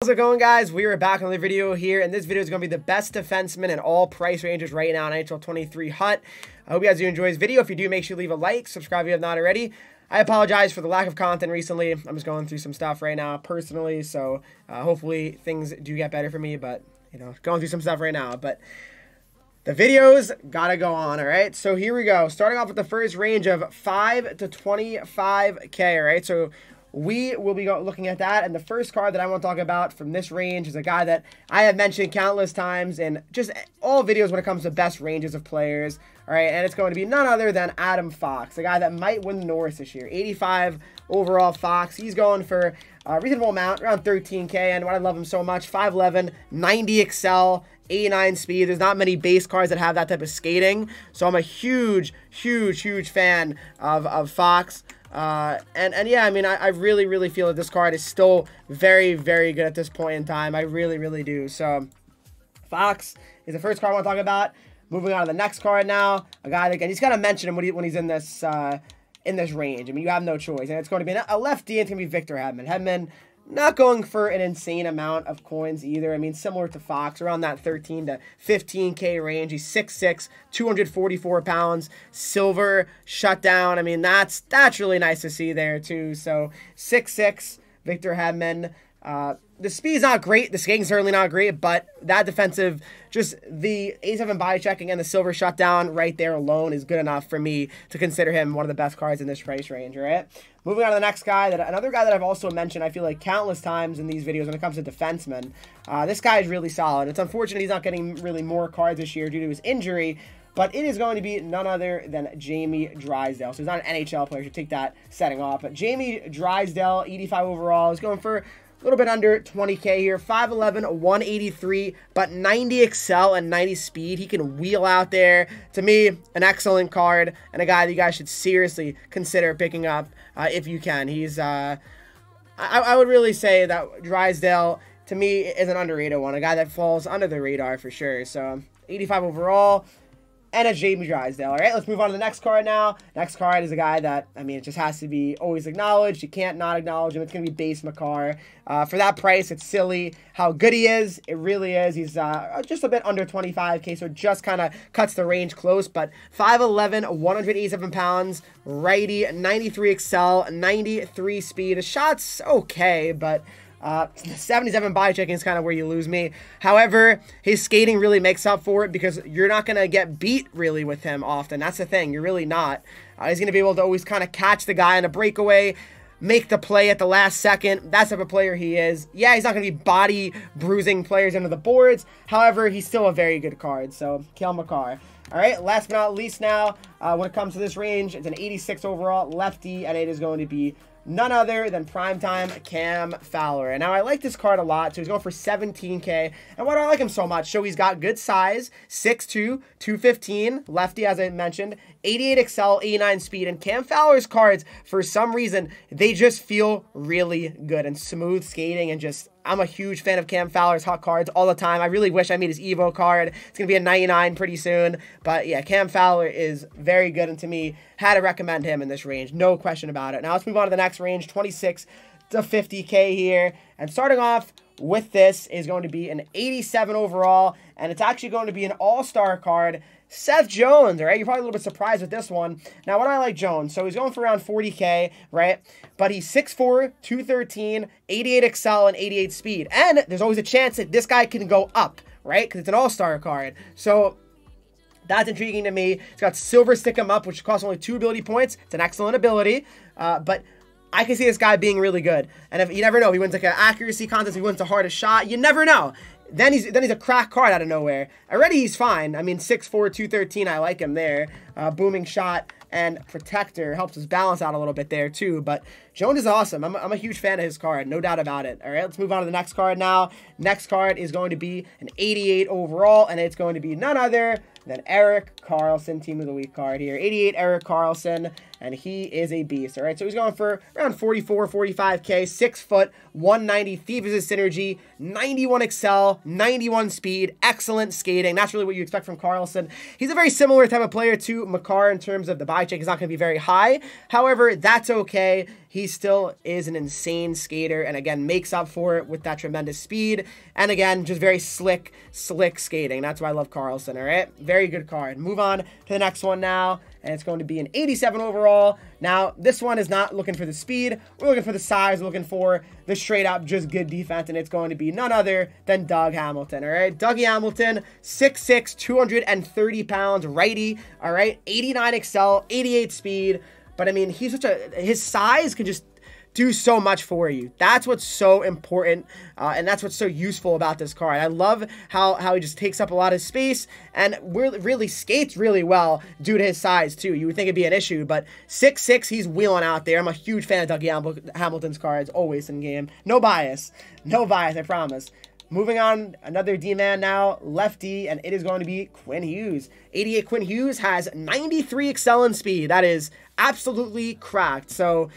How's it going, guys? We are back on the video here, and this video is going to be the best defenseman in all price ranges right now in NHL 23 HUT. I hope you guys do enjoy this video. If you do, make sure you leave a like, subscribe if you have not already. I apologize for the lack of content recently. I'm just going through some stuff right now personally, so hopefully things do get better for me, but, you know, going through some stuff right now. But the videos gotta go on, all right? So here we go. Starting off with the first range of 5 to 25K, all right? So we will be looking at that, and the first card that I want to talk about from this range is a guy that I have mentioned countless times in just all videos when it comes to best ranges of players, all right? And it's going to be none other than Adam Fox, a guy that might win the Norris this year. 85 overall Fox. He's going for a reasonable amount, around 13K, and why I love him so much, 5'11", 90 Excel, 89 speed. There's not many base cards that have that type of skating, so I'm a huge fan of Fox. And yeah, I mean, I really feel that this card is still very good at this point in time. I really do. So Fox is the first card I want to talk about. Moving on to the next card now, a guy that, again, he's got to mention him when he's in this range. I mean, you have no choice, and it's going to be a lefty, and it's going to be Victor Hedman. Hedman not going for an insane amount of coins either. I mean, similar to Fox, around that 13 to 15K range. He's 6'6", 244 pounds, silver shutdown. I mean, that's really nice to see there too. So 6'6", Victor Hedman. The speed's not great. The skating's certainly not great, but that defensive, just the 87 body checking and the silver shutdown right there alone is good enough for me to consider him one of the best cards in this price range, all right? Moving on to the next guy, another guy that I've also mentioned, I feel like countless times in these videos when it comes to defensemen. This guy is really solid. It's unfortunate he's not getting really more cards this year due to his injury, but it is going to be none other than Jamie Drysdale. So he's not an NHL player. You should take that setting off. But Jamie Drysdale, 85 overall, is going for a little bit under 20K here, 5'11", 183, but 90 Excel and 90 speed. He can wheel out there. To me, an excellent card and a guy that you guys should seriously consider picking up if you can. He's, I would really say that Drysdale, to me, is an underrated one, a guy that falls under the radar for sure. So 85 overall. And a Jamie Drysdale. All right, let's move on to the next card now. Next card is a guy that, I mean, it just has to be always acknowledged. You can't not acknowledge him. It's going to be Base McCarr. For that price, it's silly how good he is. It really is. He's just a bit under 25K, so just kind of cuts the range close. But 5'11", 187 pounds, righty, 93 Excel, 93 speed. The shot's okay, but 77 body checking is kind of where you lose me. However, his skating really makes up for it because you're not going to get beat really with him often. That's the thing. You're really not. He's going to be able to always kind of catch the guy on a breakaway, make the play at the last second. That's the type of player he is. Yeah, he's not going to be body bruising players into the boards. However, he's still a very good card. So, Cale Makar. All right, last but not least now, when it comes to this range, it's an 86 overall lefty, and it is going to be none other than primetime Cam Fowler. And now I like this card a lot, so he's going for 17K. And why do I like him so much? So he's got good size, 6'2", 215, lefty as I mentioned, 88 Excel, 89 speed. And Cam Fowler's cards, for some reason, they just feel really good and smooth skating and just, I'm a huge fan of Cam Fowler's hot cards all the time. I really wish I made his Evo card. It's going to be a 99 pretty soon. But yeah, Cam Fowler is very good, and to me, had to recommend him in this range. No question about it. Now let's move on to the next range, 26 to 50K here. And starting off with this is going to be an 87 overall, and it's actually going to be an all-star card, Seth Jones, all right? You're probably a little bit surprised with this one. Now, what do I like Jones? So he's going for around 40K, right? But he's 6'4", 213, 88 Excel, and 88 speed. And there's always a chance that this guy can go up, right? Because it's an all-star card. So that's intriguing to me. He's got silver stick him up, which costs only 2 ability points. It's an excellent ability, but I can see this guy being really good. And if you never know, he wins like an accuracy contest, he wins the hardest shot. You never know. Then he's a crack card out of nowhere. Already he's fine. I mean, 6'4", 213, I like him there. Booming shot and protector helps us balance out a little bit there too. But Jones is awesome. I'm a huge fan of his card, no doubt about it. All right, let's move on to the next card now. Next card is going to be an 88 overall, and it's going to be none other than Erik Karlsson, Team of the Week card here. 88 Erik Karlsson, and he is a beast. All right, so he's going for around 44, 45K, 6 foot, 190 Thieves' synergy, 91 Excel, 91 speed, excellent skating. That's really what you expect from Karlsson. He's a very similar type of player to Makar in terms of the body check is not going to be very high. However, that's okay. he still is an insane skater, and again, makes up for it with that tremendous speed, and again, just very slick skating. That's why I love CARLSON, all right? Very good card. Move on to the next one now, and it's going to be an 87 overall. Now, this one is not looking for the speed. We're looking for the size. We're looking for the straight-up just good defense, and it's going to be none other than Doug Hamilton, all right? Dougie Hamilton, 6'6", 230 pounds, righty, all right? 89 excel, 88 speed. But, I mean, he's his size can just do so much for you. That's what's so important, and that's what's so useful about this card. I love how he just takes up a lot of space and really skates really well due to his size, too. You would think it'd be an issue, but 6'6", he's wheeling out there. I'm a huge fan of Dougie Hamilton's cards, always in game. No bias. No bias, I promise. Moving on, another D-man now, lefty, and it is going to be Quinn Hughes. 88 Quinn Hughes has 93 excel in speed. That is absolutely cracked. So,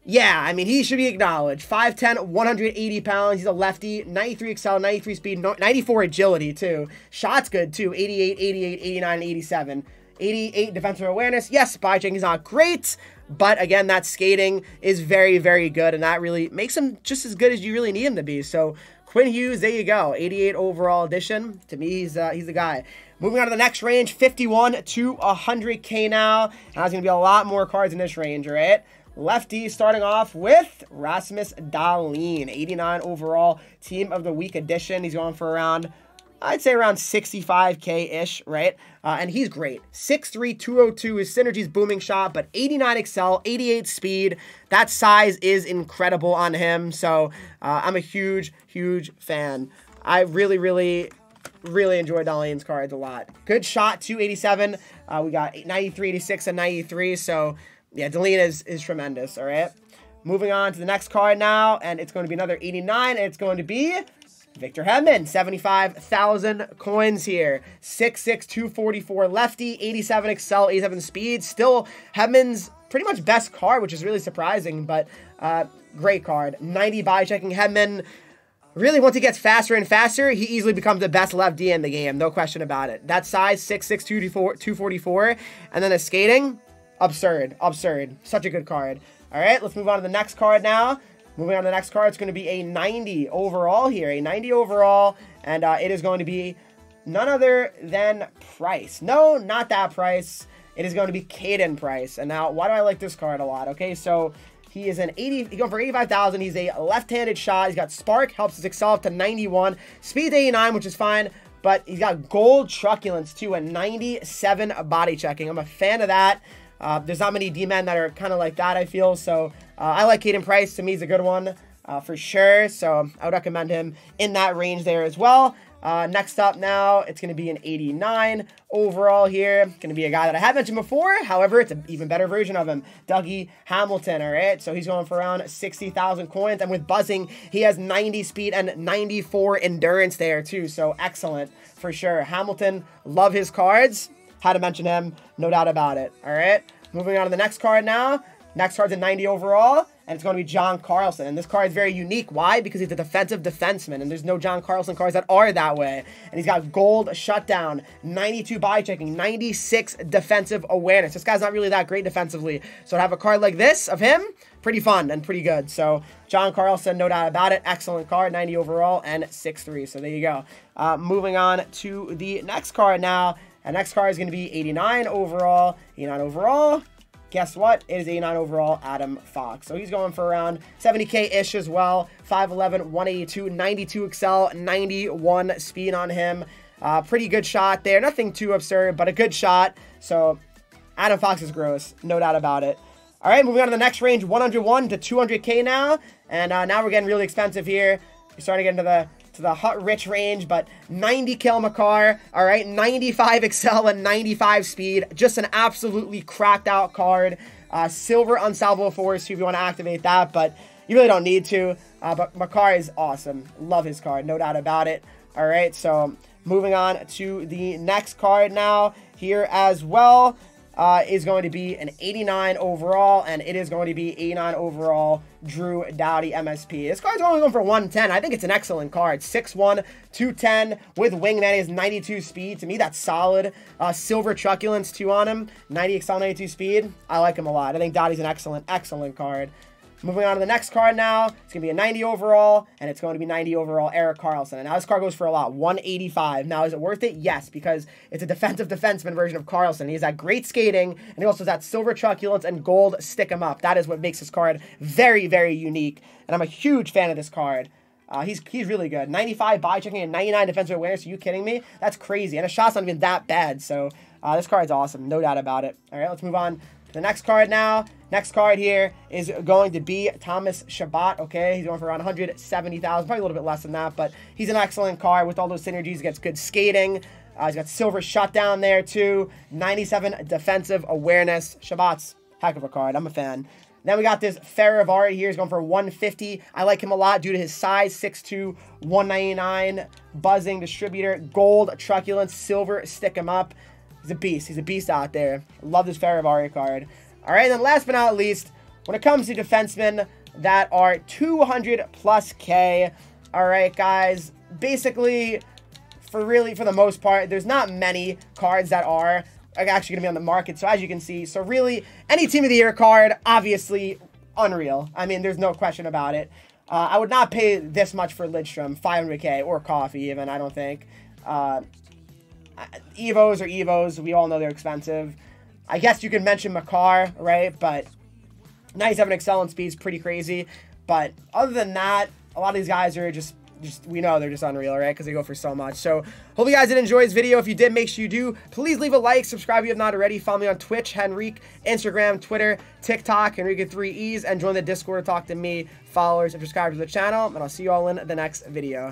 yeah, I mean, he should be acknowledged. 5'10", 180 pounds. He's a lefty. 93 excel, 93 speed, 94 agility, too. Shot's good, too. 88, 88, 89, and 87. 88 defensive awareness. Yes, body checking is not great, but again, that skating is very, very good, and that really makes him just as good as you really need him to be. So, Quinn Hughes, there you go. 88 overall edition. To me, he's the guy. Moving on to the next range, 51 to 100K now. And there's going to be a lot more cards in this range, all right? Lefty starting off with Rasmus Dahlin, 89 overall Team of the Week edition. He's going for around, I'd say around 65K-ish, right? And he's great. 6'3", 202. His synergy's booming shot, but 89 excel, 88 speed. That size is incredible on him. So I'm a huge, huge fan. I really enjoy Dahlin's cards a lot. Good shot, 287. We got 93, 86, and 93. So yeah, Dahlin is tremendous, all right? Moving on to the next card now, and it's going to be another 89, and it's going to be Victor Hedman, 75,000 coins here. 6'6", 244 lefty, 87 excel, 87 speed. Still Hedman's pretty much best card, which is really surprising, but great card. 90 body checking. Hedman, really, once he gets faster and faster, he easily becomes the best lefty in the game, no question about it. That size, 6'6", 244, and then the skating, absurd. Such a good card. All right, let's move on to the next card now. Moving on to the next card, it's going to be a 90 overall here. A 90 overall, and it is going to be none other than Price. No, not that Price. It is going to be CADEN Price. And now, why do I like this card a lot? Okay, so he is an 80, he's going for 85,000. He's a left-handed shot. He's got Spark, helps his excel up to 91. Speed 89, which is fine. But he's got gold truculence, too, and 97 body checking. I'm a fan of that. There's not many D-men that are kind of like that, I feel. So I like CADEN Price. To me, he's a good one for sure. So I would recommend him in that range there as well. Next up now, it's going to be an 89 overall here. Going to be a guy that I have mentioned before. However, it's an even better version of him. Dougie Hamilton, all right? So he's going for around 60,000 coins. And with buzzing, he has 90 speed and 94 endurance there too. So excellent for sure. Hamilton, love his cards. Had to mention him, no doubt about it. All right, moving on to the next card now. Next card's a 90 overall, and it's going to be John Carlson. And this card is very unique. Why? Because he's a defensive defenseman, and there's no John Carlson cards that are that way. And he's got gold shutdown, 92 body checking, 96 defensive awareness. This guy's not really that great defensively. So to have a card like this of him, pretty fun and pretty good. So John Carlson, no doubt about it. Excellent card, 90 overall and 6'3". So there you go. Moving on to the next card now. And next card is going to be 89 overall. 89 overall. Guess what? It is 89 overall Adam Fox. So he's going for around 70K-ish as well. 5'11", 182, 92 excel, 91 speed on him. Pretty good shot there. Nothing too absurd, but a good shot. So Adam Fox is gross. No doubt about it. All right, moving on to the next range. 101 to 200K now. And now we're getting really expensive here. We're starting to get into the hot rich range, but 90 Cale Makar, all right, 95 excel and 95 speed, just an absolutely cracked out card. Silver unsalvable force if you want to activate that, but you really don't need to. But Makar is awesome. Love his card, no doubt about it. All right, so moving on to the next card now here as well. Is going to be an 89 overall, and it is going to be 89 overall Drew Doughty MSP. This card's only going for 110. I think it's an excellent card. 6'1", 210 with wingman. He has 92 speed. To me, that's solid. Silver truculence too on him. 90 excel, 92 speed. I like him a lot. I think Doughty's an excellent card. Moving on to the next card now. It's going to be a 90 overall, and it's going to be 90 overall Erik Karlsson. And now this card goes for a lot, 185. Now, is it worth it? Yes, because it's a defensive defenseman version of Karlsson. He has that great skating, and he also has that silver truculence and gold stick him up. That is what makes this card very, very unique. And I'm a huge fan of this card. He's really good. 95 body checking and 99 defensive awareness. Are you kidding me? That's crazy. And his shot's not even that bad. So this card's awesome. No doubt about it. All right, let's move on to the next card now. Next card here is going to be Thomas Chabot, okay? He's going for around 170,000, probably a little bit less than that, but he's an excellent card with all those synergies. He gets good skating. He's got silver shutdown there, too. 97 defensive awareness. Chabot's heck of a card. I'm a fan. Then we got this Feravari here. He's going for 150. I like him a lot due to his size, 6'2", 199, buzzing distributor, gold, truculence, silver, stick him up. He's a beast. He's a beast out there. Love this Feravari card. All right, and then last but not least, when it comes to defensemen that are 200 plus K, all right, guys, basically, for the most part, there's not many cards that are actually going to be on the market. So as you can see, so really, any Team of the Year card, obviously, unreal. I mean, there's no question about it. I would not pay this much for Lidstrom, 500K, or Coffee even, I don't think. Evos are Evos. We all know they're expensive. I guess you could mention Makar, right? But 97 excellent speed is pretty crazy. But other than that, a lot of these guys are just we know they're just unreal, right? Because they go for so much. So hope you guys did enjoy this video. If you did, make sure you do. Please leave a like, subscribe if you have not already. Follow me on Twitch, Henreek, Instagram, Twitter, TikTok, Henreek with 3 E's, and join the Discord to talk to me, followers, and subscribers to the channel. And I'll see you all in the next video.